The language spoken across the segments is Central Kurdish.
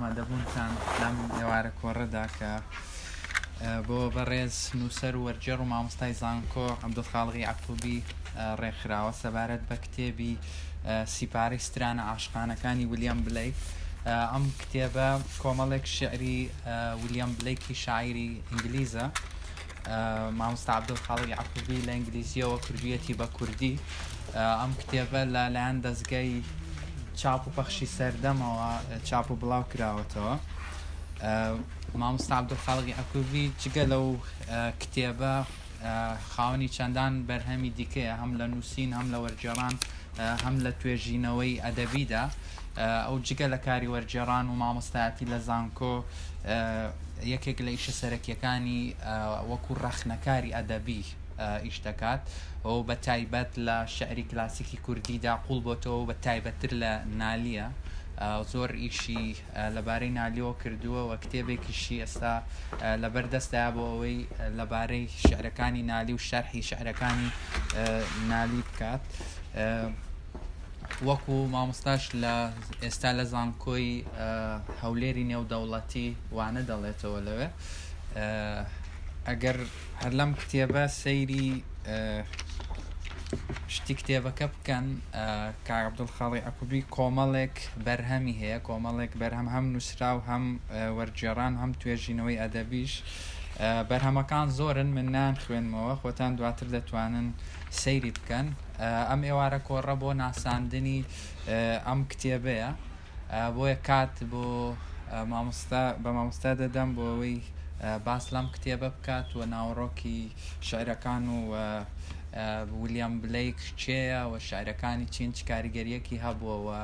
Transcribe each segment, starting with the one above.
ئامادەبوونتان لەم ئێوارە کۆڕەدا کە بۆ بەڕێز نووسەر و وەرجێڕ و مامۆستای زانکۆ عەبدولخاڵقی یعقوبی ڕێکخراوە سەبارەت بە کتێبی سیپارەی سترانە عاشقانەکانی ویلیام بلیک. ئەم کتێبە کۆمەڵێک شعری ویلیام بلیکی شاعیری ئینگلیزە. مامۆستا عەبدولخاڵقی یعقوبی لە ئینگلیزیەوە کردوویەتی بە کوردی. ئەم کتێبە لەلایەن دەستگای چاپ و پەخشی سەردەمەوە چاپ و بڵاو کراوەتەوە. مامۆستا عەبدولخاڵقی یعقوبی جگە لەو کتێبە خاوەنی چەندان بەرهەمی دیکەیە، هەم لە نووسین، هەم لە وەرجێڕان، هەم لە توێژینەوەی ئەدەبیدا. ئەو جگە لە کاری وەرجێڕان و مامۆستایەتی لە زانکۆ یەکێک لە ئیشە سەرەکیەکانی وەکو ڕەخنەکاری ئەدەبی ئیش دەکات و بە تایبەت لە شعری کلاسیکی کوردیدا قوڵ بۆتەوە و بە تایبەتتر لە نالیە. زۆر ئیشی لەبارەی نالیەوە کردووە و کتێبێکیشی ئێستا لەبەردەستدا بۆ ئەوەی لەبارەی شعرەکانی نالی و شەرحی شعرەکانی نالی بکات. وەکو مامۆستاش لە ئێستا لە زانکۆی هەولێری نێودەوڵەتی وانە دەڵێتەوە لەوێ. ئەگەر هەر لەم کتێبە سەیری شتی کتێبەکە بکەن، کاک عەبدولخاڵقی یعقوبی کۆمەڵێک بەرهەمی هەیە، کۆمەڵێک بەرهەم هەم نووسرا و هەم وەرجێڕان هەم توێژینەوەی ئەدەبیش. بەرهەمەکان زۆرن، من نان خوێنمەوە، خۆتان دواتر دەتوانن سەیری بکەن. ئەم ئێوارە کۆڕە بۆ ناساندنی ئەم کتێبەیە، بۆیە کات بۆ بە مامۆستا دەدەم بۆ ئەوەی باس لەم کتێبە بکات و ناوەڕۆکی شعرەکان و ویلیام بلیک چێیە و شعرەکانی چین چ کاریگەریەکی هەبووەوە.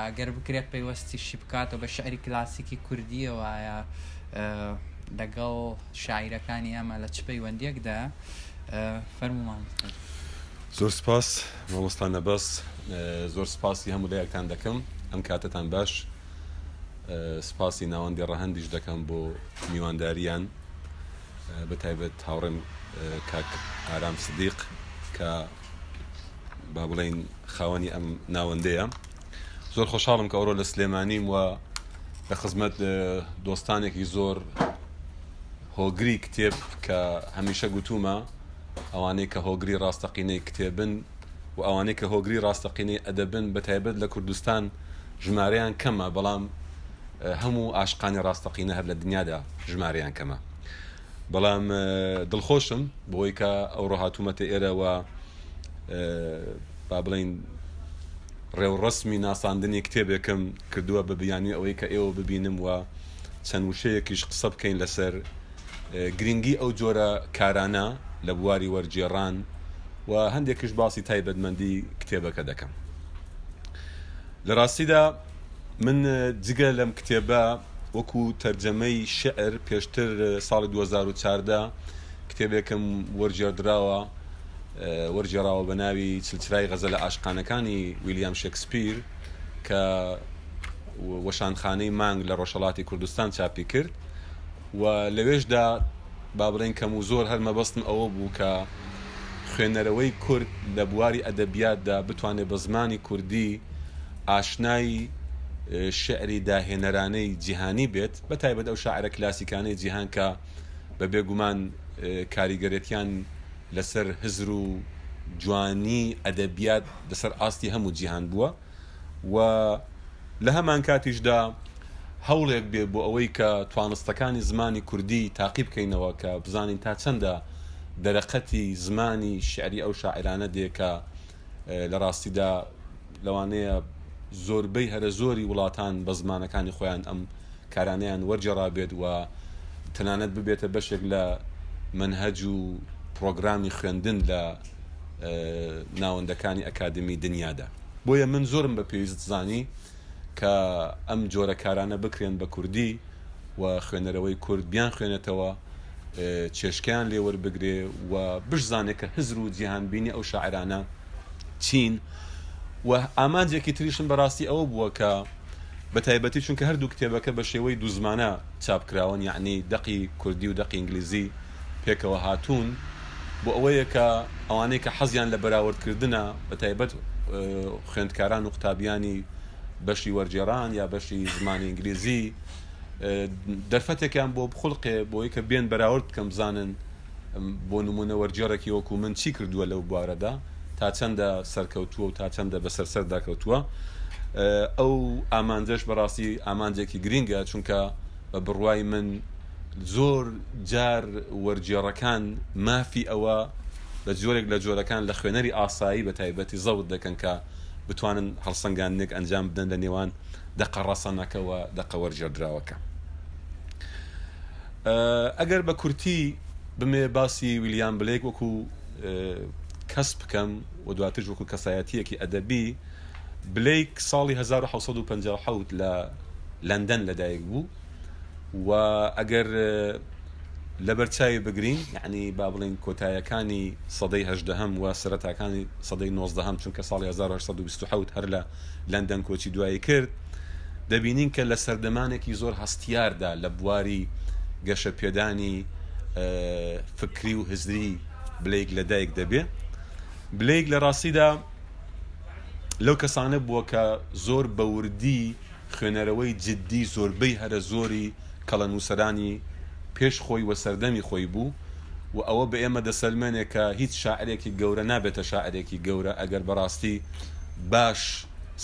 ئەگەر بکرێت پەیوەستیشی بکاتەوە بە شعری کلاسیکی کوردیەوە، ئایا لەگەڵ شاعیرەکانی ئەمە لە چ پەیوەندیەکدا؟ فەرموومان. زۆر سپاس مامۆستا نەبەس، زۆر سپاسی هەموو لایەکتان دەکەم، ئەم کاتتان باش. سپاسی ناوەندی ڕەهەندیش دەکەم بۆ میوانداریان، بە تایبەت هاوڕێم کاک ئارام سدیق کە با بڵێن خاوەنی ئەم ناوەندەیە. زۆر خۆشحاڵم کە ئەوڕۆ لە سلێمانیم و لە خزمەت دۆستانێکی زۆر هۆگری کتێب کە هەمیشە گوتومە ئەوانەی کە هۆگری ڕاستەقینەی کتێبن و ئەوانەی کە هۆگری ڕاستەقینەی ئەدەبن بە تایبەت لە کوردستان ژمارەیان کەمە، بەڵام هەموو عاشقانی ڕاستەقینە هەر لە دنیادا ژمارەیان کەمە. بەڵام دڵخۆشم بۆی کە ئەوڕۆ هاتوومەتە ئێرەوە با بڵێن ڕێوڕەسمی ناساندنی کتێبێکم کردووە بە بیانی ئەوەی کە ئێوە ببینم و چەند وشەیەکیش قسە بکەین لەسەر گرنگی ئەو جۆرە کارانە لە بواری وەرجێڕان و هەندێکیش باسی تایبەتمەندی کتێبەکە دەکەم. لە ڕاستیدا من جگە لەم کتێبە وەکو تەرجەمەی شعر پێشتر ساڵی 2014 کتێبێکم وەرجێڕاوە بە ناوی چلچرای غەزەلە عاشقانەکانی ویلیام شێکسپیر کە وەشانخانەی مانگ لە ڕۆژهەڵاتی کوردستان چاپی کرد و لەوێشدا با بڵێن کەم و زۆر هەر مەبەستم ئەوە بوو کە خوێنەرەوەی کورد لە بواری ئەدەبیاتدا بتوانێت بە زمانی کوردی ئاشنای شعری داهێنەرانەی جیهانی بێت، بە تایبەت ئەو شاعرە کلاسیکانەی جیهان کە بە بێگومان کاریگەرێتیان لەسەر هزر و جوانی ئەدەبیات لەسەر ئاستی هەموو جیهان بووە و لە هەمان کاتیشدا هەوڵێک بێ بۆ ئەوەی کە توانستەکانی زمانی کوردی تاقی بکەینەوە کە بزانین تا چەندە دەرەقەتی زمانی شعری ئەو شاعرانە دێ کە لە ڕاستیدا لەوانەیە زۆربەی هەرە زۆری وڵاتان بە زمانەکانی خۆیان ئەم کارانەیان وەرجێڕا بێت و تەنانەت ببێتە بەشێک لە منهەج و پرۆگرامی خوێندن لە ناوەندەکانی ئەکادمی دنیادا. بۆیە من زۆرم بە پێویست زانی کە ئەم جۆرە کارانە بکرێن بە کوردی و خوێنەرەوەی کورد بیان خوێنێتەوە، چێشکیان لێوەربگرێ و بشزانێت کە هزر و جیهانبینی ئەو شاعرانە چین. و ئامانجێکی تریشم بەڕاستی ئەوە بووە کە بە تایبەتی چونکە هەردوو کتێبەکە بە شێوەی دوو زمانە چاپکراون، یعنی دەقی کوردی و دەقی ئینگلیزی پێکەوە هاتوون، بۆ ئەوەیە کە ئەوانەی کە حەزیان لە بەراوردکردنە بە تایبەت خوێندکاران و قوتابیانی بەشی وەرجێڕان یا بەشی زمانی ئینگلیزی دەرفەتێکیان بۆ بخڵقێ بۆی کە بێن بەراورد بکەم بزانن بۆ نمونە وەرجێڕێکی وەکو من چی کردووە لەو بوارەدا تا چەندە سەرکەوتووە و تا چەندە بەسەر داکەوتووە ئەو ئامانجەش بەڕاستی ئامانجێکی گرینگە چونکە بە بڕوای من زۆر جار وەرجێڕەکان مافی ئەوە لە جۆرێک لە جۆرەکان لە خوێنەری ئاسایی بە تایبەتی زەوت دەکەن کە بتوانن هەڵسەنگاندنێک ئەنجام بدەن لە نێوان دەقە ڕەسەنەکەەوە دەقە وەرجێردراوەکە. ئەگەر بە کورتی بمێ باسی ویلیام بلێک وەکو کەس بکەم و دواتر وەکو کەسایەتیەکی ئەدەبی، بلێک ساڵی 1950 لە لەندەن لەدایک بوو و ئەگەر لە بەرچاوی بگرین یعنی با بڵین کۆتاییەکانی سەدەی 18 و سەرەتاکانی سەدەی 19 چونکە ساڵی 1927 هەر لە لەندەن کۆچی دوایی کرد، دەبینین کە لە سەردەمانێکی زۆر هەستیاردا لە بواری گەشە پێدانی فکری و هزری بلێک لەدایک دەبێ. بلێک لە ڕاستیدا لەو کەسانە بووە کە زۆر بەوردی خوێنەرەوەی جددی زۆربەی هەرە زۆری کەڵەنووسەرانی پێش خۆی وە سەردەمی خۆی بوو و ئەوە بە ئێمە دەسەلمێنێ کە هیچ شاعرێکی گەورە نابێتە شاعرێکی گەورە ئەگەر بەڕاستی باش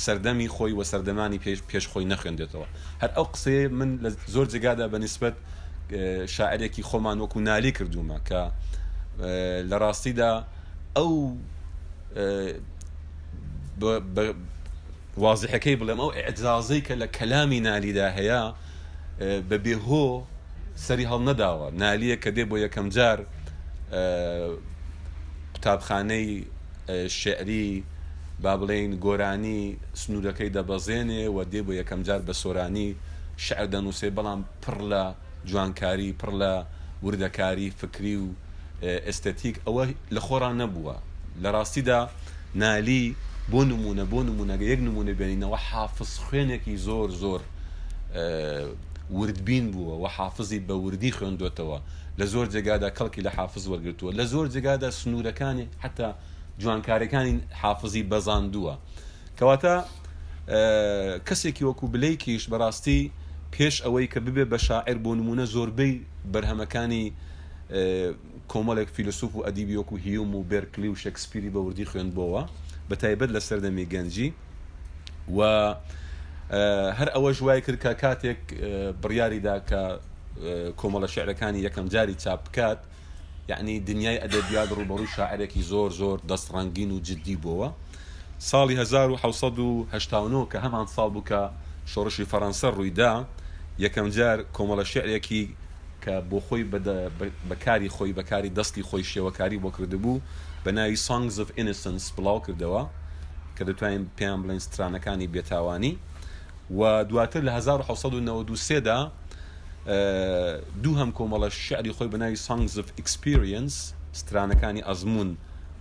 سەردەمی خۆی وە سەردەمانی پێش خۆی نەخوێندێتەوە. هەر ئەو قسەیە من لە زۆر جێگادا بەنسبەت شاعرێکی خۆمان وەکو نالی کردومە کە لە ڕاستیدا ئەو وازحەکەی بڵێم ئەو ئەعجازەی کە لە کەلامی نالیدا هەیە بە بێهۆ سەری هەڵ نەداوە. نالیە کە دێ بۆ یەکەم جار قوتابخانەی شعری با بڵێن گۆرانی سنوورەکەی دەبەزێنێ و دێ بۆ یەکەم جار بە سۆرانی شعر دەنووسێ، بەڵام پڕ لە جوانکاری، پڕ لە وردەکاری فکری و ئێستێتیک ئەوە لە خۆران نەبووە. لە ڕاستیدا نالی بۆ نمونە یەک نمونە بێنینەوە حافظ خوێنێکی زۆر زۆر وردبین بووە و حافظی بە وردی خوێندوێتەوە، لە زۆر جێگادا کەڵکی لە حافظ وەرگرتووە، لە زۆر جێگادا سنوورەکانی حتا جوانکاریەکانی حافظی بەزاندووە. کەواتە کەسێکی وەکو بلەیکیش بەڕاستی پێش ئەوەی کە ببێ بە شاعر بۆ نمونە زۆربەی بەرهەمەکانی کۆمەڵێک فیلسوف و ئەدیبی وەکو هیوم و بێرکلی و شێکسپیری بە وردی خوێندبووە بە تایبەت لە سەردەمی گەنجی و هەر ئەوە ژوای کرد کە کاتێک بڕیاریدا کە کۆمەڵە شعرەکانی یەکەم جاری چاپ بکات، یعنی دنیای ئەدەبیات ڕوبەڕووی شاعرێکی زۆر زۆر دەستڕەنگین و جددی بووە. ساڵی 1989 کە هەمان ساڵ بوو کە شۆڕشی فەڕەنسە ڕوویدا، یەکەم جار کۆمەڵە شعرێکی کە بۆ خۆی بەکاری خۆی بەکاری دەستی خۆی شێوەکاری بۆ کردبوو بە ناوی Songs of Innocence بڵاو کردەوە کە دەتوانین پێیان بڵێن سترانەکانی بێتاوانی. و دواتر لە 1993دا دوو هەم کۆمەڵە شعری خۆی بە ناوی Songs of Experience سترانەکانی ئەزمون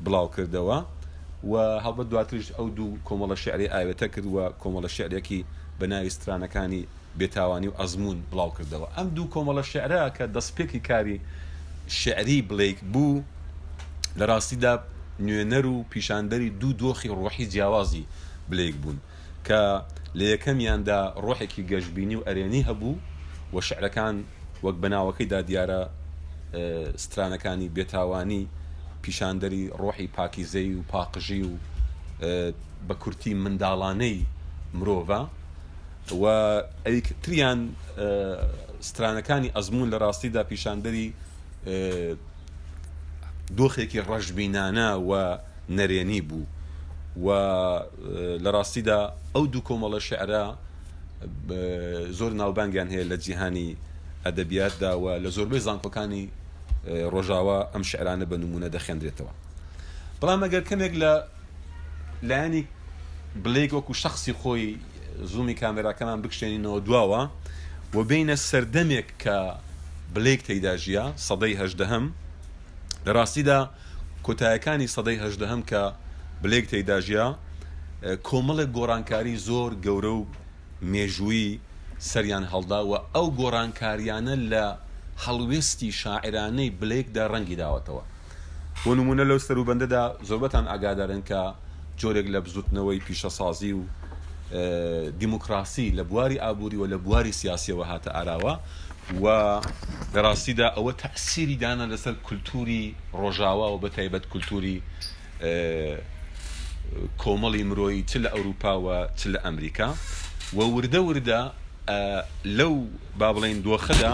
بڵاو کردەوە و هەڵبەت دواترش ئەو دوو کۆمەڵە شعری ئاوێتە کرد و کۆمەڵە شعرێکی بە ناوی سترانەکانی بێتاوانی و ئەزمون بڵاو کردەوە. ئەم دوو کۆمەڵە شعرە کە دەستپێکی کاری شعری بلێک بوو لە ڕاستیدا نوێنەر و پیشاندەری دوو دۆخی ڕۆحی جیاوازی بلێک بوون کە لە یەکەمیاندا ڕۆحێکی گەشتبینی و ئەرێنی هەبوو و شعرەکان وەک بەناوەکەیدا دیارە سترانەکانی بێتاوانی پیشاندەری ڕۆحی پاکیزەی و پاقژی و بە کورتی منداڵانەی مرۆڤە و ئەیکتریان سترانەکانی ئەزمون لە ڕاستیدا پیشاندەری دۆخێکی ڕەشبینانە و نەرێنی بوو و لە ڕاستیدا ئەو دوو کۆمەڵە شعرە زۆر ناوبانگیان هەیە لە جیهانی ئەدەبیاتدا و لە زۆربەی زانکۆکانی ڕۆژاوا ئەم شعرانە بە نمونە دەخێندرێتەوە. بەڵام ئەگەر کەمێک لە لایەنی بلێک وەکو شخصی خۆی زوومی کامێراکەمان بکشێنینەوە دواوە و بینە سەردەمێک کە بلێک تێیدا ژیە سەدەی 18 لە ڕاستیدا کۆتاییەکانی سەدەی 18 کە بلێک تێیدا ژیە کۆمەڵێک گۆڕانکاری زۆر گەورە و مێژووی سەریان هەڵدا و ئەو گۆڕانکاریانە لە هەڵوێستی شاعرانەی بلێکدا ڕەنگی داوەتەوە. بۆ نمونە لەو سەروبەندەدا زۆربەتان ئاگادارن کە جۆرێک لە بزوتنەوەی پیشەسازی و دیموکراسی لە بواری ئابووری و لە بواری سیاسیەوە هاتە ئاراوە و لە ڕاستیدا ئەوە تەسیری دانا لەسەر کولتوری ڕۆژاوا و بەتایبەت کولتوری کۆمەڵی مرۆیی چ لە ئەوروپا و چ لە ئەمریکا و وردە وردە لەو با بڵێن دۆخەدا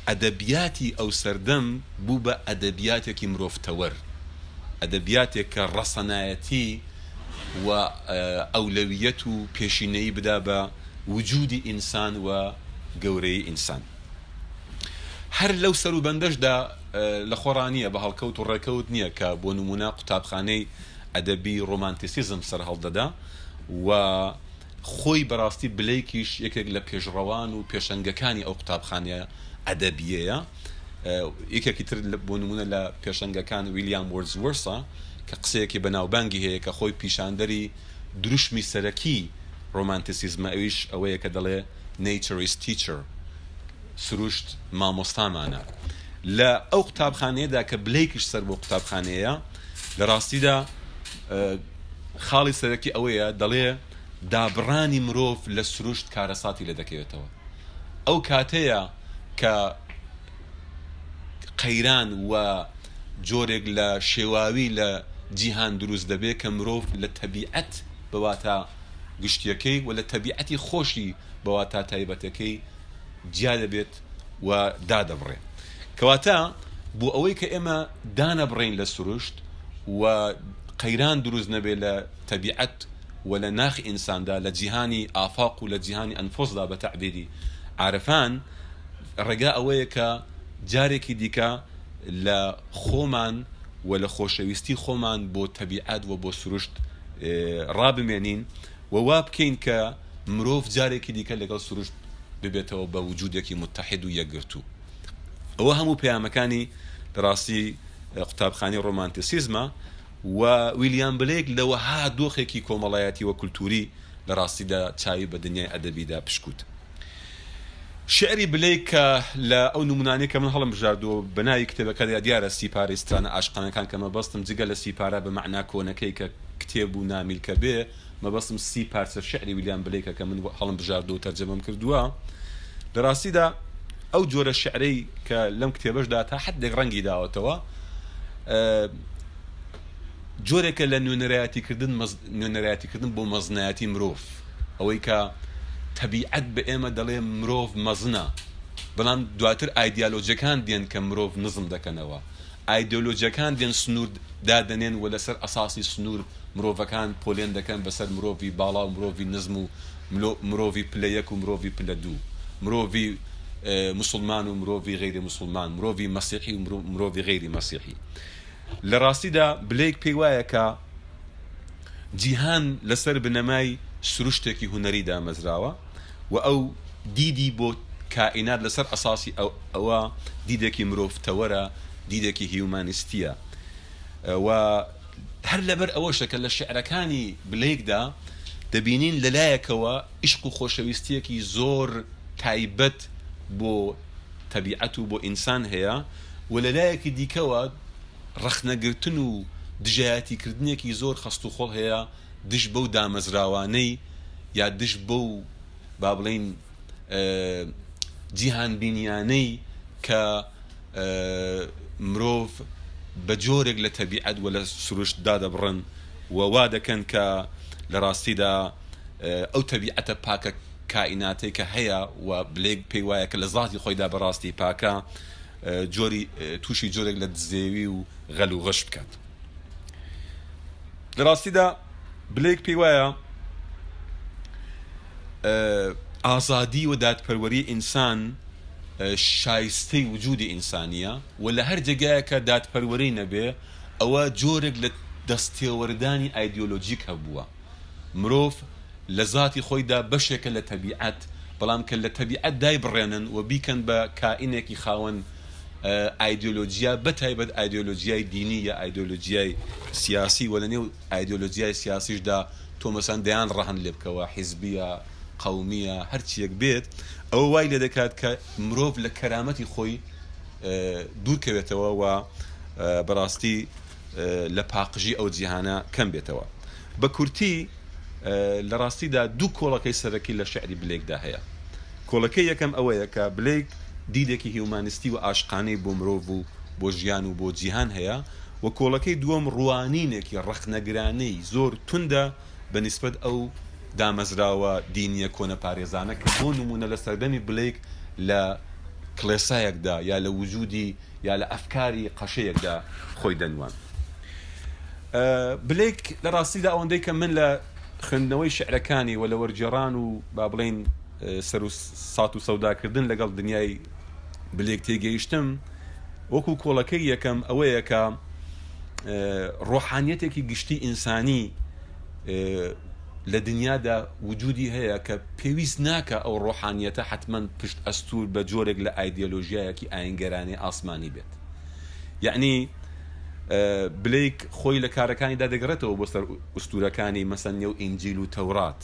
ئەدەبیاتی ئەو سەردەم بوو بە ئەدەبیاتێکی مرۆڤتەوەر ئەدەبیاتێک کە ڕەسەنایەتی و ئەولەویەت و پێشینەی بدا بە وجودی ئینسان و گەورەی ئینسان هەر لەو سەر و بەندەشدا لە خۆڕانیە بە هەڵکەوت و ڕێکەوت نییە کە بۆ نمونە قوتابخانەی ئەدەبی ڕۆمانتیسیزم سەرهەڵدەدا و خۆی بەڕاستی بلەیکیش یەکێک لە پێشڕەوان و پێشەنگەکانی ئەو قوتابخانەیە ئەدەبیەیە یەکێکی تر بۆ نمونە لە پێشەنگەکان ویلیام وۆردزوۆرسە کە قسەیەکی بەناوبانگی هەیە کە خۆی پیشاندەری دروشمی سەرەکی ڕۆمانتیسیزمە ئەویش ئەوەیە کە دەڵێ nature is teacher سروشت مامۆستامانە لە ئەو قوتابخانەیەدا کە بلەیکیش سەر بۆ قوتابخانەیە لە ڕاستیدا خاڵی سەرەکی ئەوەیە دەڵێ دابڕانی مرۆڤ لە سروشت کارەساتی لە دەکەوێتەوە ئەو کاتەیە کە قەیران و جۆرێک لە شێواوی لە جیهان دروست دەبێت کە مرۆڤ لە تەبیعەت بەواتە گشتیەکەی و لە تەبیعەتی خۆشی بەواتە تایبەتەکەی جیا دەبێت و دادەبڕێ کەواتە بۆ ئەوەی کە ئێمە دانەبڕین لە سروشت و قەیران دروست نەبێت لە تەبیعەت و لە ناخی ئینساندا لە جیهانی ئافاق و لە جیهانی ئەنفۆسدا بە تەعبیری عارفان ڕێگا ئەوەیە کە جارێکی دیکە لە خۆمان و لە خۆشەویستی خۆمان بۆ تەبیعەت و بۆ سروشت ڕابمێنین و وا بکەین کە مرۆڤ جارێکی دیکە لەگەڵ سروشت ببێتەوە بە وجودێکی متحید و یەکگرتوو ئەوە هەموو پەیامەکانی ڕاستی قوتابخانەی ڕۆمانتیسیزمە و ویلیام بلێک لەوەها دۆخێکی کۆمەڵایەتی و کولتوری لە ڕاستیدا چاوی بە دنیای ئەدەبیدا پشکوت شعری بلێک کە لە ئەو نمونانەی کە من هەڵم بژاردووە بەناوی کتێبەکەدا دیارە سیپارەی سترانە عاشقانەکان کە مەبەستم جگە لە سیپارە بە مەعنا کۆنەکەی کە کتێب و نامیلکە بێ مەبەستم سی پارچە شعری ویلیام بلێکە کە من هەڵم بژاردووە و تەرجەمەم کردووە لە ڕاستیدا ئەو جۆرە شعرەی کە لەم کتێبەشدا تا حدێک ڕەنگی داوەتەوە جۆرێکە لە نوێنەرایەتیکردن بۆ مەزنایەتی مرۆڤ ئەوەی کە تەبیعەت بە ئێمە دەڵێ مرۆڤ مەزنە بەڵام دواتر ئایدیالۆجیەکان دێن کە مرۆڤ نزم دەکەنەوە ئایدیۆلۆجیەکان دێن سنوور دادەنێن و لەسەر ئەساسی سنوور مرۆڤەکان پۆلێن دەکەن بەسەر مرۆڤی باڵا و مرۆڤی نزم و مرۆڤی پلە یەک و مرۆڤی پلە دوو مرۆڤی مسلمان و مرۆڤی غەیری مسلمان مرۆڤی مەسیحی و مرۆڤی غەیری مەسیحی لە ڕاستیدا بلێک پێی وایە کە جیهان لەسەر بنەمای سروشتێکی هونەری دامەزراوە و ئەو دیدی بۆ کائینات لەسەر ئەساسی ئەوە دیدێکی مرۆڤتەوەرە دیدێکی هیومانیستیە و هەر لەبەر ئەوەشە کە لە شعرەکانی بلێکدا دەبینین لەلایەکەوە عیشق و خۆشەویستیەکی زۆر تایبەت بۆ تەبیعەت و بۆ ئینسان هەیە و لەلایەکی دیکەوە ڕەخنەگرتن و دژایەتیکردنێکی زۆر خەست و خۆڵ هەیە دش بەو دامەزراوانەی یا دش بەو با بڵێن جیهان بینیانەی کە مرۆڤ بە جۆرێک لە تەبیعەت و لە سروشت دادەبڕن و وا دەکەن کە لە ڕاستیدا ئەو تەبیعەتە پاکە کائیناتەی کە هەیە و بلێک پێی وایە کە لە ذاتی خۆیدا بەڕاستی پاکە جۆری تووشی جۆرێک لە دزێوی و غەل و غەش بکات لە ڕاستیدا بلێک پێی وایە ئازادی و دادپەروەری ئینسان شایستەی وجودی ئینسانیە و لە هەر جێگایەکە دادپەروەری نەبێ ئەوە جۆرێک لە دەستێوەردانی ئایدیۆلۆجیک هەبووە مرۆڤ لە ذاتی خۆیدا بەشێکە لە تەبیعەت بەڵام کە لە تەبیعەت دای بڕێنن و بیکەن بە کائینێکی خاوەن ئایدیۆلۆجیا بەتایبەت ئایدیۆلۆجیای دینی یا ئایدیۆلۆجیای سیاسی و لە نێو ئایدیۆلۆجیای سیاسیشدا تۆ مەسەن دەیان ڕەهن لێ بکەوە حیزبیە قەومیە هەرچیەک بێت ئەوە وای لێ دەکات کە مرۆڤ لە کەرامەتی خۆی دوورکەوێتەوە و بەڕاستی لە پاقژی ئەو جیهانە کەم بێتەوە بە کورتی لە ڕاستیدا دوو کۆڵەکەی سەرەکی لە شعری بلێکدا هەیە. کۆڵەکەی یەکەم ئەوەیە کە بلێک دیدێکی هیومانیستی و ئاشقانەی بۆ مرۆڤ و بۆ ژیان و بۆ جیهان هەیە، و کۆڵەکەی دووەم ڕوانینێکی ڕەخنەگرانەی زۆر توندە بەنسبەت ئەو دامەزراوە دینیە کۆنە پارێزانە کە بۆ نمونە لە سەردەمی بلێک لە کڵێسایەکدا یا لە وجودی یا لە ئەفکاری قەشەیەکدا خۆی دەنوان. بلێک لە ڕاستیدا ئەوەندەی کە من لە خوێندنەوەی شعرەکانی و لە وەرجێڕان و با بڵێن سەر و سات و سەوداکردن لەگەڵ دنیای بلێک تێگەیشتم، وەکو کۆڵەکەی یەکەم ئەوەیە کە ڕۆحانیەتێکی گشتی ئینسانی لە دنیادا وجودی هەیە کە پێویست ناکە ئەو ڕۆحانیەتە حتمما پشت ئەستور بە جۆرێک لە ئایدیۆلۆژیایەکی ئاینگەرانی ئاسمانی بێت. یعنی بلێک خۆی لە کارەکانیدا دەگەڕێتەوە بۆ سەر ئوستورەکانی مەسەن و ئینجیل و تەورات،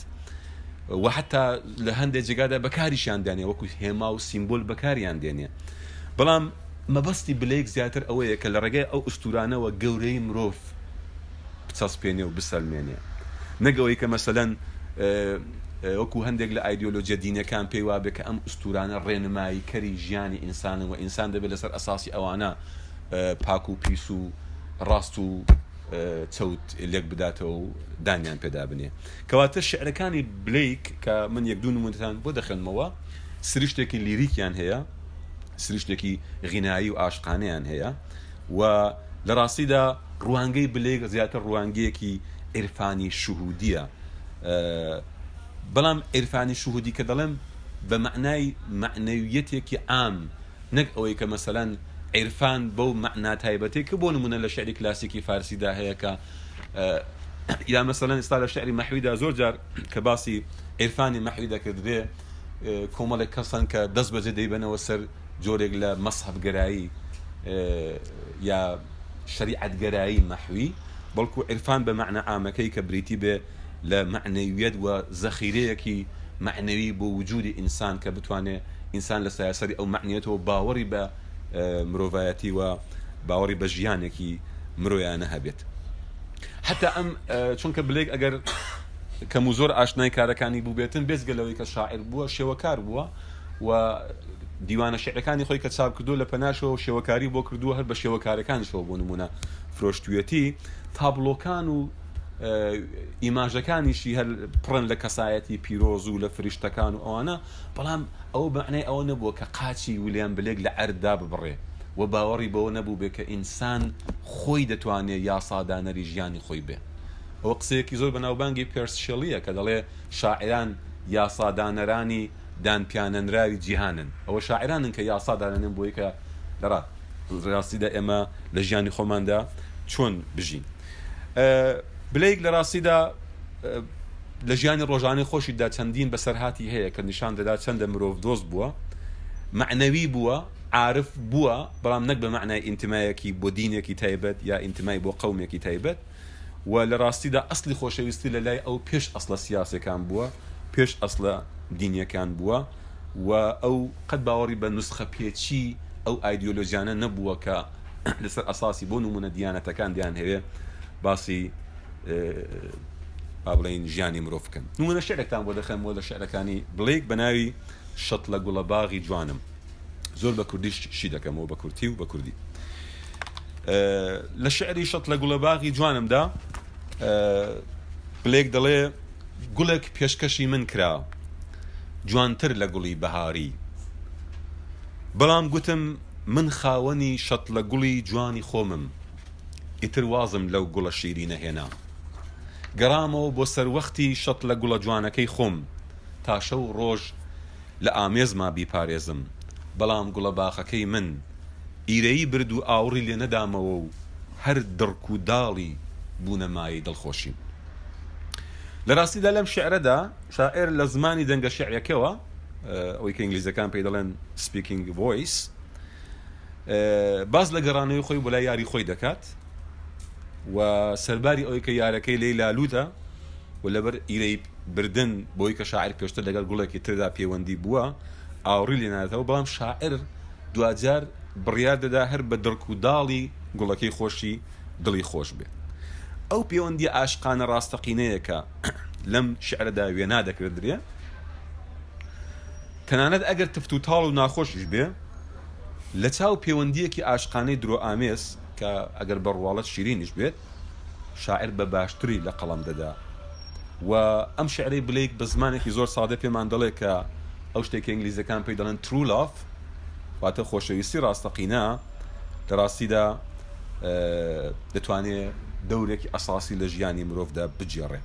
و حتا لە هەندێک جێگادا بەکاریشیان دێنێ، وەکو هێما و سیمبۆل بەکاریان دێنێ. بەڵام مەبەستی بلێک زیاتر ئەوەیە کە لە ڕێگەی ئەو ئوستورانەوە گەورەی مرۆڤ بچەسپێنێ و بسەلمێنێ، نەگەوەی کە مەسەلەن وەکو هەندێک لە ئایدیۆلۆجیە دینەکان پێی وابێ کە ئەم ئوستورانە ڕێنمایی کەری ژیانی ئینسانن و ئینسان دەبێت لەسەر ئەساسی ئەوانە پاک و پیس و ڕاست و چەوت لێک بداتەوە و دانیان پێدا بنێ. کەواتە شعرەکانی بلێک کە من یەک دوو نمونەتان بۆ دەخێنمەوە، سریشتێکی لیریکیان هەیە، سریشتێکی غینایی و ئاشقانەیان هەیە، و لە ڕاستیدا ڕوانگەی بلێک زیاتر ڕوانگەیەکی عرفانی شوهودیە. بەڵام عرفانی شوهودی کە دەڵێم بە معنای معنەویەتێکی عام، نەک ئەوەی کە مەسەلەن عرفان بەو مەعنا تایبەتێک کە بۆ نمونە لە شعری کلاسیکی فارسیدا هەیە کە یا مەسەلەن ئێستا لە شعری مەحویدا زۆر جار کە باسی عرفانی مەحوی دەکردرێ، کۆمەڵێک کەسن کە دەست بەجێ دەیبەنەوە سەر جۆرێک لە مەسحەبگەرایی یا شەریعەتگەرایی مەحوی، بەڵکو عرفان بە معنە عامەکەی کە بریتی بێ لە معنەویەت و زەخیرەیەکی معنەوی بۆ وجودی ئینسان کە بتوانێت ئینسان لە سایەسەری ئەو معنیەتەوە باوەڕی بە مرۆڤایەتی و باوەڕی بە ژیانێکی مرۆیانە هەبێت. حتا ئەم چونکە بلێک ئەگەر کەم و زۆر ئاشنای کارەکانی بوو بێتن، بێزگەلەوەی کە شاعر بووە شێوەکار بووە و دیوانە شعرەکانی خۆی کە چاپ کردو لە پەناشەوە شێوەکاری بۆ کردووە، هەر بە شێوەکارەکانشەوە بۆ نمونە فرۆشتوویەتی تابلۆکان و ئیماژەکانیشی هەر پڕن لە کەسایەتی پیرۆز و لە فریشتەکان و ئەوانە، بەڵام ئەوە بەعنەی ئەوە نەبووە کە قاچی ویلیام بلێک لە ئەردا ببڕێ و باوەڕی بەوە نەبوو بێ کە ئینسان خۆی دەتوانێت یاسادانەری ژیانی خۆی بێ. ئەوە قسەیەکی زۆر بەناوبانگی پێرس شێلیە کە دەڵێ شاعران یاسادانەرانی دانپیانەنراوی جیهانن. ئەوە شاعرانن کە یاسادانەن بۆی کە لەڕات ڕاستیدا ئێمە لە ژیانی خۆماندا چۆن بژین. بلێک لە ڕاستیدا لە ژیانی ڕۆژانەی خۆشیدا چەندین بەسەرهاتی هەیە کە نیشان دەدا چەندە مرۆڤ دۆست بووە، معنەوی بووە، عارف بووە، بەڵام نەک بە معنای ئینتمایەکی بۆ دینێکی تایبەت یا ئینتمای بۆ قەومێکی تایبەت، و لە ڕاستیدا ئەسلی خۆشەویستی لە لای ئەو پێش ئەسڵە سیاسەکان بووە، پێش ئەسڵە دینیەکان بووە، و ئەو قەت باوەڕی بە نوسخە پێچی ئەو ئایدیۆلۆژیانە نەبووە کە لەسەر ئەساسی بۆ نمونە دیانەتەکان دیان هەوێ باسی بڵین ژیانی مرۆڤ بکەن. نمونە شعرێکتان بۆ دەخەمەوە لە شعرەکانی بلێک بە ناوی شەت لە گوڵە باغی جوانم. زۆر بە کوردیشی دەکەمەوە، بە کورتی و بە کوردی. لە شعری شەت لە گوڵە باغی جوانمدا بلێک دەڵێ گوڵێک پێشکەشی من کرا جوانتر لە گوڵی بەهاری، بەڵام گوتم من خاوەنی شەت لە گوڵی جوانی خۆمم، ئیتر وازم لەو گوڵە شیری نەهێنا، گەڕامەوە بۆ سەروەختی شەت لە گوڵە جوانەکەی خۆم، تا شەو ڕۆژ لە ئامێزما بیپارێزم، بەڵام گوڵە باخەکەی من ئیرەیی برد و ئاوڕی لێ نەدامەوە و هەر دڕک و داڵی بوونەمایی دڵخۆشیم. لە ڕاستیدا لەم شعرەدا شاعر لە زمانی دەنگە شعرەکەوە، ئەوەی کە ئینگلیزەکان پێی دەڵێن speaking voice، باز لە گەڕانەوەی خۆی بۆ لای یاری خۆی دەکات و سەرباری ئەوەی کە یارەکەی لێی لالوودە و لەبەر ئیرەی بردن بۆی کە شاعر پێشتر لەگەڵ گوڵێکی تردا پەیوەندی بووە ئاوڕی لێ نادێتەوە، بەڵام شاعر دوجار بڕیار دەدا هەر بە دڕک و داڵی گوڵەکەی خۆشی دڵی خۆش بێت. ئەو پەیوەندی ئاشقانە ڕاستەقینەیە کە لەم شعرەدا وێنا دەکردرێ تەنانەت ئەگەر تفت و تاڵ و ناخۆشیش بێ لە چاو پەیوەندیەکی ئاشقانەی درۆ ئامێز کە ئەگەر بەڕواڵەت شیرینیش بێت شاعر بە باشتری لە قەڵەم دەدا و ئەم شعرەی بلەیک بە زمانێکی زۆر سادە پێمان دەڵێ کە ئەو شتێکی ئینگلیزەکان پێی دەڵێن true love واتە خۆشەویستی ڕاستەقینە لە ڕاستیدا دەتوانێت دەورێکی ئەساسی لە ژیانی مرۆڤدا بجێڕێ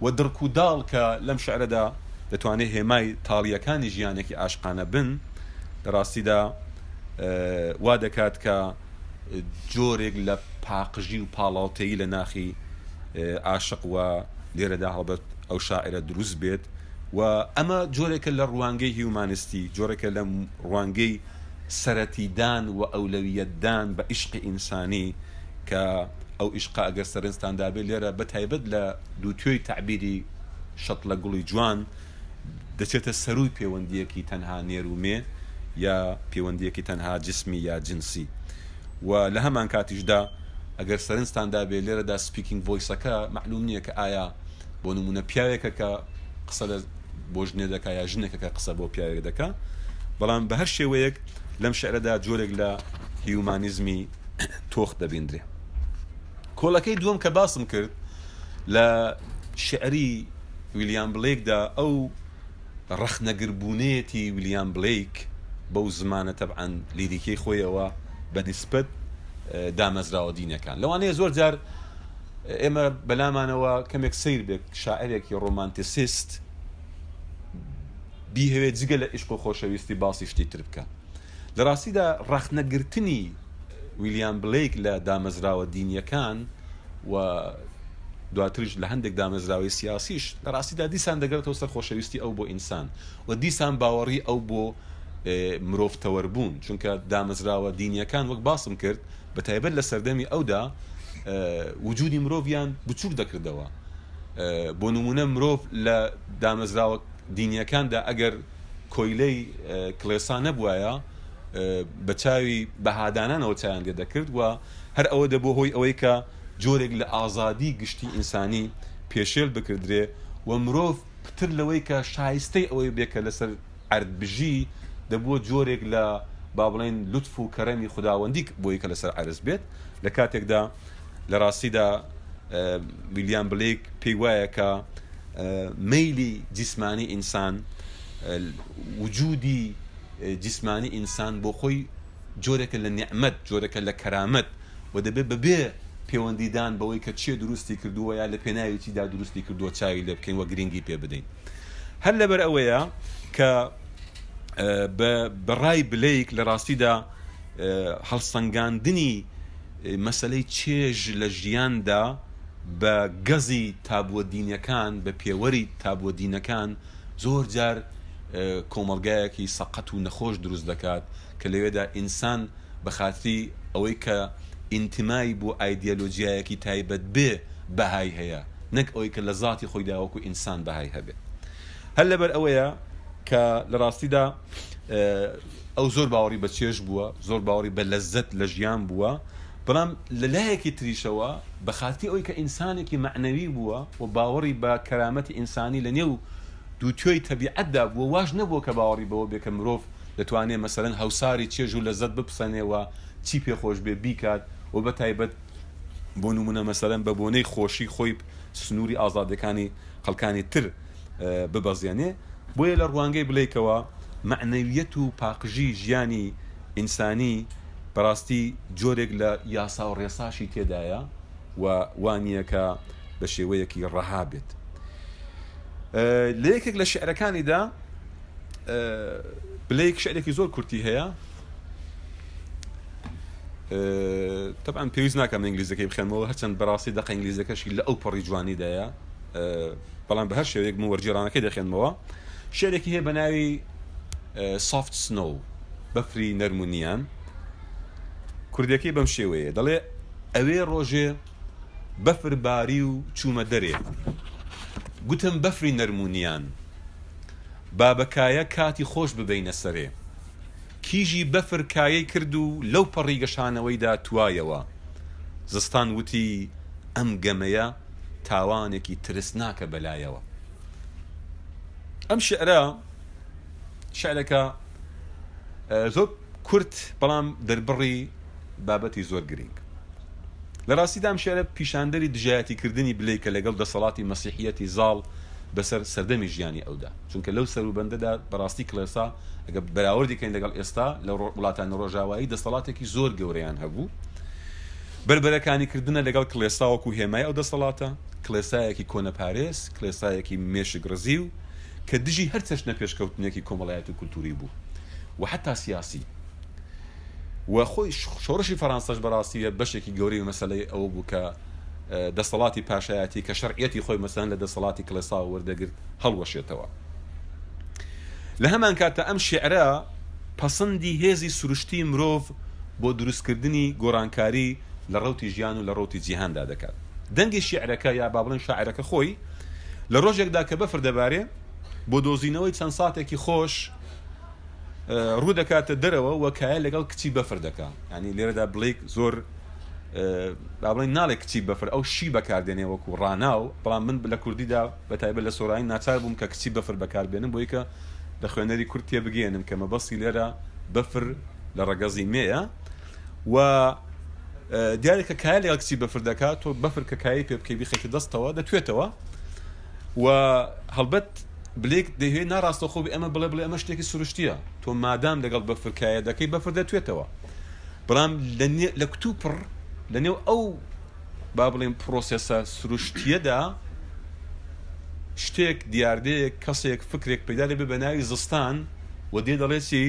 و دڕک و داڵ کە لەم شعرەدا دەتوانێت هێمای تاڵیەکانی ژیانێکی عاشقانە بن لە ڕاستیدا وا دەکات کە جۆرێک لە پاقژی و پاڵاوتەیی لە ناخی عاشق و لێرەدا هەڵبەت ئەو شاعرە دروست بێت و ئەمە جۆرێکە لە ڕوانگەی هیومانستی جۆرێکە لە ڕوانگەی سەرەتیدان و ئەولەویەتدان بە عیشقی ئینسانی کە ئەو عیشقا ئەگەر سەرنجتاندا بێت لێرە بە تایبەت لە دووتێی تعبیری شەت لە گوڵی جوان دەچێتە سەروی پەیوەندیەکی تەنها نێرومێ یا پەیوەندیەکی تەنها جسمی یا جنسی و لە هەمان کاتیشدا ئەگەر سەرنجتاندا بێت لێرەدا سپیکینگ ڤۆیسەکە معلوم نییە کە ئایا بۆ نمونە پیاوێکە کە قسە لە بۆ ژنێ دەکا یا ژنێکە کە قسە بۆ پیاوێک دەکا بەڵام بە هەر شێوەیەک لەم شعرەدا جۆرێک لە هیومانیزمی تۆخ دەبیندرێ. کۆڵەکەی دووەم کە باسم کرد لە شعری ویلیام بلەیکدا ئەو ڕەخنەگربوونەیەتی ویلیام بلەیک بەو زمانە تەبعەن لیریکەی خۆیەوە بە نیسبەت دامەزراوە دینەکان لەوانەیە زۆر جار ئێمە بەلامانەوە کەمێک سیر بێت شاعرێکی ڕۆمانتیسیست بیهەوێت جگە لە عیشق و خۆشەویستی باسی شتی تر بکە لە ڕاستیدا ڕەخنەگرتنی ویلیام بلەیک لە دامەزراوە دینیەکان و دواتریش لە هەندێک دامەزراوی سیاسیش لە ڕاستیدا دیسان دەگەڕێتەوە سەر خۆشەویستی ئەو بۆ ئینسان و دیسان باوەڕی ئەو بۆ مرۆڤتەوەربوون چونکە دامەزراوە دینیەکان وەک باسم کرد بە تایبەت لە سەردەمی ئەودا وجودی مرۆڤیان بچووک دەکردەوە بۆ نمونە مرۆڤ لە دامەزراوە دینیەکاندا ئەگەر کۆیلەی کڵێسا نەبوایە بە چاوی بەهادانانەوە چایان لێ دەکرد و هەر ئەوە دەبوو هۆی ئەوەی کە جۆرێک لە ئازادی گشتی ئینسانی پێشێل بکردرێ و مرۆڤ پتر لەوەی کە شایستەی ئەوەی بێکە لەسەر عەردبژی دەبووە جۆرێک لە با بڵێن لوتف و کەرەمی خوداوەندی بۆی کە لەسەر عەرز بێت لە کاتێکدا لە ڕاستیدا ویلیام بلەیک پێی وایە کە مەیلی جیسمانی ئینسان وجودی جیسمانی ئینسان بۆ خۆی جۆرێکە لە نیعمەت جۆرێکە لە کەرامەت و دەبێت بەبێ پەیوەندیدان بەوەی کە چێ دروستی کردووە یا لە پێناوییدا دروستی کردووە چاوی لێ بکەین وە گرنگی پێ بدەین هەر لەبەر ئەوەیە کە بەڕای بلەیک لە ڕاستیدا هەڵسەنگاندنی مەسەلەی چێژ لە ژیاندا بە گەزی تابووە دینەکان بە پێوەری تابووە دینەکان زۆر جار کۆمەڵگایەکی سەقەت و نەخۆش دروست دەکات کە لەوێدا ئینسان بە خاتری ئەوەی کە ئینتیمای بۆ ئایدیۆلۆژیایەکی تایبەت بێ بەهای هەیە نەک ئەوەی کە لە ذاتی خۆی داوەکو ئینسان بەهای هەبێت هەر لەبەر ئەوەیە کە لە ڕاستیدا ئەو زۆر باوەڕی بە چێژ بووە زۆر باوەڕی بە لەزەت لە ژیان بووە بەڵام لەلایەکی تریشەوە بە خاتی ئەوەی کە ئینسانێکی معنەوی بووە و باوەڕی بە کەرامەتی ئینسانی لە نێو دووتێی تەبیعەتدا بووە واش نەبووە کە باوەڕی بەوە بێ کە مرۆڤ دەتوانێت مەسەلەن هەوساری چێژ و لەزەت بپسەنێەوە چی پێخۆش بێ بیکات و بە تایبەت بۆ نمونە مەسەلەن بە بۆنەی خۆشی خۆی سنووری ئازادەکانی خەڵکانی تر ببەزیێنێ بۆیە لە ڕوانگەی بلەیکەوە معنەویەت و پاقژی ژیانی ئینسانی بەڕاستی جۆرێک لە یاسا و ڕێساشی تێدایە و وانییە کە بە شێوەیەکی ڕەها بێت لە یەکێک لە شعرەکانیدا بلەیک شعرێکی زۆر کورتی هەیە طبعا پێویست ناکەم ئینگلیزەکەی بخێنمەوە هەرچەند بەڕاستی دەق ئینگلیزەکەشی لە ئەو پەڕی جوانیدایە بەڵام بە هەر شێوەیەک وەرجێڕانەکەی دەخێنمەوە شعرێکی هەیە بە ناوی سافت سنۆ بەفری نەرمونیان کوردەکەی بەم شێوەیە دەڵێ ئەوێ ڕۆژێ بەفر باری و چوومە دەرێ گوتم بەفری نەرمونیان بابەکایە کاتی خۆش ببینە سەرێ کیژی بەفر کایەی کرد و لەو پەڕی گەشانەوەیدا توایەوە زستان وتی ئەم گەمەیە تاوانێکی ترسناکە بەلایەوە. ئەم شعرەکە زۆر کورت بەڵام دەربڕی بابەتی زۆر گرنگ. لە ڕاستیدا ئەم شعرە پیشاندەری دژایەتیکردنی بلەیکە لەگەڵ دەسەڵاتی مەسیحیەتی زاڵ بەسەر سەردەمی ژیانی ئەودا، چونکە لەو سەروبەندەدا بەڕاستی کلێسا ئەگە بەراوردیکەین لەگەڵ ئێستا لە وڵاتانی ڕۆژاوایی دەسەڵاتێکی زۆر گەورەیان هەبوو. بربەرەکانی کردنە لەگەڵ کلێسا وەکو هێمای ئەو دەسەڵاتە، کلێسایەکی کۆنەپارێز، کلێسایەکی مێشک ڕزی و کە دژی هەر چەشنە پێشکەوتنێکی کۆمەڵایەتی کولتوری بوو و حتا سیاسی. و خۆی شۆڕشی فەڕەنساش بەڕاستیە بەشێکی گەورەی مەسەلەی ئەوە بوو کە دەسەڵاتی پاشایەتی کە شەرعیەتی خۆی مەسەلەن لە دەسەڵاتی کلێسا وەردەگرت هەڵوەشێتەوە. لە هەمان کاتە ئەم شیعرە پەسەندی هێزی سروشتی مرۆڤ بۆ دروستکردنی گۆڕانکاری لە ڕەوتی ژیان و لە ڕەوتی جیهاندا دەکات. دەنگی شیعرەکە یا با بڵێن شاعرەکە خۆی لە ڕۆژێکدا کە بەفر دەبارێ بۆ دۆزینەوەی چەند ساتێکی خۆش ڕوو دەکاتە دەرەوە وەکایە لەگەڵ کچی بەفر دەکات. ینی لێرەدا بڵێک زۆر با بڵێن ناڵێک کچی بەفر ئەو شی بەکاردێنێ وەکو ڕاناو، بەڵام من لە کوردیدا بەتایبەت لە سۆرانی ناچار بووم کە کچی بەفر بەکاربێنم بۆی کە لە خوێنەری کورد تێ بگەێنم کە مەبەستی لێرە بەفر لە ڕەگەزی مێیە و دیارێک کە کایە لەگەڵ کچی بەفر دەکات تۆ بەفر کە کایی پێ بکەی بخێتە دەستەوە دەتوێتەوە و هەڵبەت بلێک دەهێ ناڕاستەخۆ بێ ئەمە بڵێ ئەمە شتێکی سروشتیە، تۆ مادام لەگەڵ بەفرکایە دەکەی بەفر دەتوێتەوە. بەڵام لە کتوپڕ لە نێو ئەو با بڵێن پرۆسێسە سروشتیەدا شتێک دیاردەیەک کەسێک فکرێک پەیدا لێ بێ بە ناوی زستان و دێ دەڵێ چی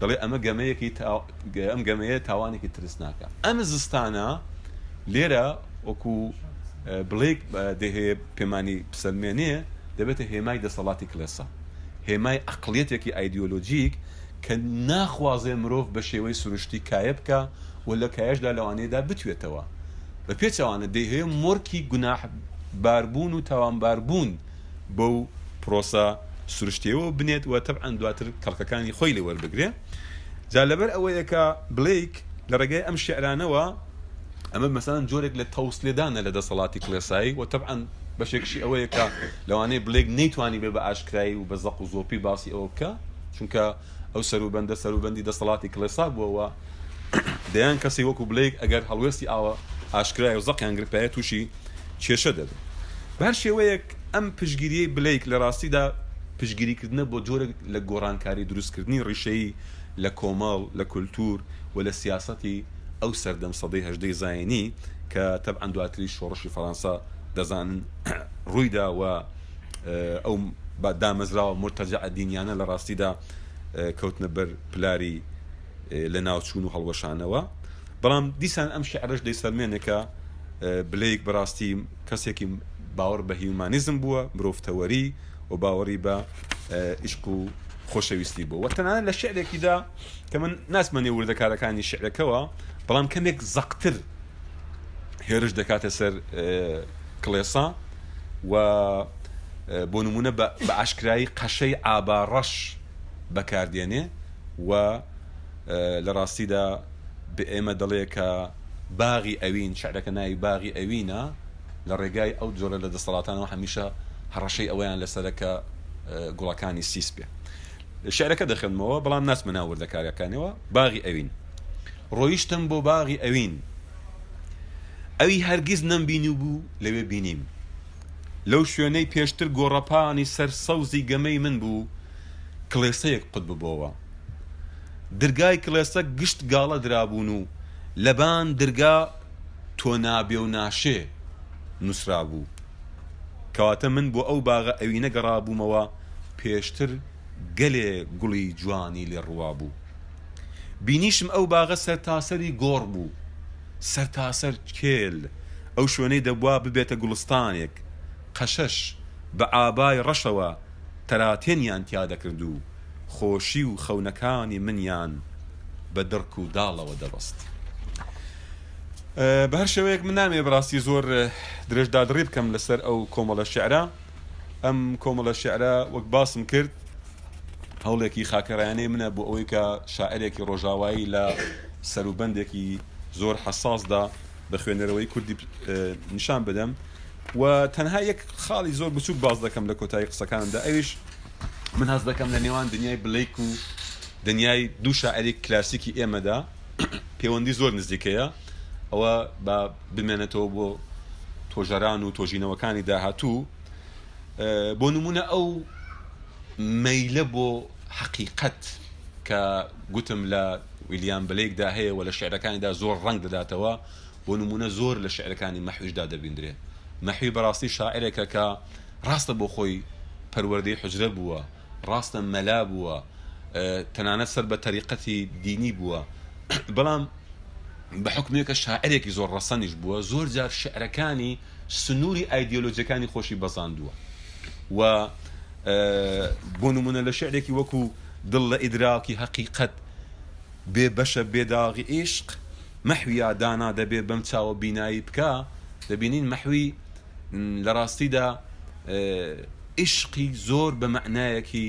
دەڵێ ئەمە ئەم گەمەیە تاوانێکی ترسناکە. ئەم زستانە لێرە وەکو بڵێک دەهەیە پێمانی پسەلمێنێ دەبێتە هێمای دەسەڵاتی کلێسا، هێمای عەقڵیەتێکی ئایدیۆلۆجیک کە ناخوازێ مرۆڤ بە شێوەی سروشتی کایە بکە و لە کایەشدا لەوانەیەدا بتوێتەوە. بە پێچەوانە دەیهەیە مۆرکی گوناح باربوون و تاوانباربوون بەو پرۆسە سروشتیەوە بنێت و تەبعەن دواتر کەڵکەکانی خۆی لێ وەربگرێ. جا لەبەر ئەوەیە کە بڵێک لە ڕێگای ئەم شیعرانەوە ئەمە مەسەڵەن جۆرێک لە تەوسلێدانە لە دەسەڵاتی کلێسایی و تەبعەن بەشێکشی ئەوەیە کە لەوانەیە بڵێک نەیتوانی بێ بە ئاشکرایی و بە زەق و زۆپی باسی ئەوە بکە، چونکە ئەو سەروبەندی دەسەڵاتی کلێسا بووەوە دەیان کەسی وەکو بڵێک ئەگەر هەڵوێستی ئاوە ئاشکرای و زەقیان گرپایە تووشی کێشە دەبێت. بەر شێوەیەک ئەم پشگیریەی بڵێک لە ڕاستیدا پشگیریکردنە بۆ جۆرێک لە گۆڕانکاری دروستکردنی ڕیشەی لە کۆمەڵ لە کولتور و لە سیاسەتی ئەو سەردەم سەدەی هەژدەی زاینی کە تەبعەن دواتری شۆڕشی فەڕەنسا دەزانن ڕوویدا و ئەو دامەزراوە مرتەجع دینیانە لە ڕاستیدا کەوتنە بەر پلاری لە ناوچوون و هەڵوەشانەوە. بەڵام دیسان ئەم شیعرەش دەیسەلمێنێکە بلێک بەڕاستی کەسێکی باوەڕ بە هیومانیزم بووە، مرۆڤتەوەری و باوەڕی بە عیشق و خۆشەویستی بوو. و تەنانەت لە شعرێکیدا کە من ناسمە نێوردەکارەکانی شعرەکەەوە بەڵام کەمێک زەقتر هێرش دەکاتە سەر کلێسا و بۆ نمونە بە عاشکرایی قەشەی ئاباڕەش بەکاردێنێ و لە ڕاستیدا بە ئێمە دەڵێ کە باغی ئەوین، شعرەکە ناوی باغی ئەوینە، لە ڕێگای ئەو جۆرە لە دەسەڵاتانەوە هەمیشە هەڕەشەی ئەویان لەسەرەکە گوڵەکانی سیس بێ. شعرەکە دەخێنمەوە بەڵام ناسمە ناوردەکاریەکانەوە. باغی ئەوین ڕۆیشتم بۆ باغی ئەوین، ئەوی هەرگیز نەمبینی بوو لەوێ بینیم، لەو شوێنەی پێشتر گۆڕەپانی سەر سەوزی گەمەی من بوو، کلێسەیەک قوت ببەوە، دەرگای کلێسە گشت گاڵە درابوون و لەبان دەرگا تۆ نابێ و ناشێ نووسرا بوو، کەواتە من بۆ ئەو باغە ئەوینە گەڕابوومەوە، پێشتر گەلێ گوڵی جوانی لێ ڕوا بوو، بینیشم ئەو باغە سەرتاسەری گۆڕ بوو، سەرتاسەر کێل، ئەو شوێنەی دەبوا ببێتە گوڵستانێک، قەشەش بە ئابای ڕەشەوە تەراتێنیان تیا دەکرد و خۆشی و خەونەکانی منیان بە دڕک و داڵەوە دەبەست. بە هەر شێوەیەک من نامێ بەڕاستی زۆر درێژدادڕی بکەم لەسەر ئەو کۆمەڵە شیعرە. ئەم کۆمەڵە شیعرە وەک باسم کرد هەوڵێکی خاکەرایانەی منە بۆ ئەوەی کە شاعرێکی ڕۆژاوایی لە سەروبەندێکی زۆر حەساسدا بە خوێنەرەوەی کوردی نیشان بدەم و تەنها یەک خاڵی زۆر بچووک باز دەکەم لە کۆتایی قسەکاندا ئەویش من هەست دەکەم لە نێوان دنیای بلەیک و دنیای دوو شاعری کلاسیکی ئێمەدا پەیوەندی زۆر نزیکەیە ئەوە بە بمێنێتەوە بۆ تۆژەران و تۆژینەوەکانی داهاتوو بۆ نمونە ئەو مەیلە بۆ حەقیقەت کە گوتم لە ویلیام بلەیکدا هەیە و لە شعرەکانیدا زۆر ڕەنگ دەداتەوە بۆ نمونە زۆر لە شعرەکانی مەحویشدا دەبیندرێ مەحوی بەڕاستی شاعرێکە کە ڕاستە بۆ خۆی پەروەردەی حجرە بووە ڕاستە مەلا بووە تەنانەت سەر بە تەریقەتی دینی بووە بەڵام بە حکمێکە شاعرێکی زۆر ڕەسەنیش بووە زۆر جار شعرەکانی سنووری ئایدیۆلۆجیەکانی خۆشی بەزاندووە و بۆ نمونە لە شعرێکی وەکو دڵ لە ئیدراکی حەقیقەت بێ بەشە بێداغی عیشق مەحویە دانا دەبێ بەم چاوە بینایی بکە دەبینین مەحوی لە ڕاستیدا عیشقی زۆر بە معنایەکی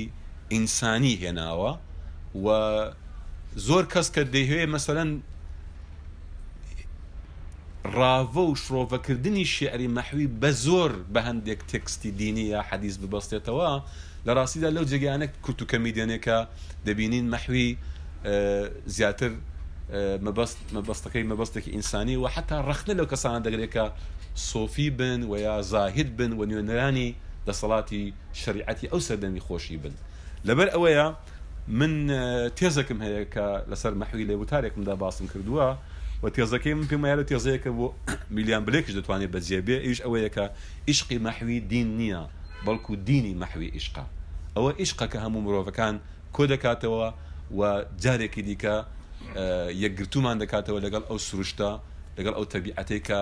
ئینسانی هێناوە و زۆر کەس کە دەیهوێ مەسەلەن ڕاوە و شرۆڤەکردنی شعری مەحوی بە زۆر بە هەندێک تێکستی دینی یا حەدیث ببەستێتەوە لە ڕاستیدا لەو جێگەیانە کورت و کەمیدێنێکە دەبینین مەحوی زیاتر مەبەستەکەی ئینسانی و حتا ڕەخنە لەو کەسانە دەگرێت کە سۆفی بن و یا زاهد بن و نوێنەرانی دەسەڵاتی شریعەتی ئەو سەردەمی خۆشی بن لەبەر ئەوەیە من تێزەکەم هەیە کە لەسەر مەحوی لێبوتارێکمدا باسم کردووە و تێزەکەی من پێم وایە تێزەیەکە بۆ میلیان بلێکش دەتوانێت بەجێبێ ئیش ئەوەیە کە عیشقی مەحوی دین نییە بەڵکو دینی مەحوی عیشقە ئەوە عیشقە کە هەموو مرۆڤەکان کۆ دەکاتەوە و جارێکی دیکە یەکگرتومان دەکاتەوە لەگەڵ ئەو سروشتە لەگەڵ ئەو تەبیعەتەی کە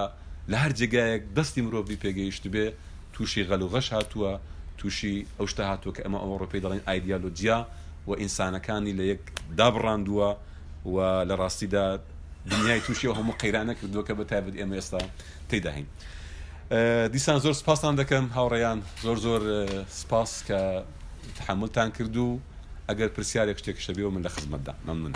لە هەر جێگایەک دەستی مرۆڤی پێگەیشت بێ تووشی غەل و غەش هاتووە تووشی ئەو شتە هاتووە کە ئەمە ئەوڕۆپی دەڵێن ئایدیالۆجیا و ئینسانەکانی لە یەک دابڕاندووە و لە ڕاستیدا دنیای تووشی و هەموو قەیرانە کردووە کە بەتایبەت ئێمە ئێستا تێداهین دیسان زۆر سپاسان دەکەم هاوڕێیان زۆر سپاس کە تحملتان کردو ئەگەر پرسیارێک شتێک شەبێەوە من لە خزمەتدا مەمنون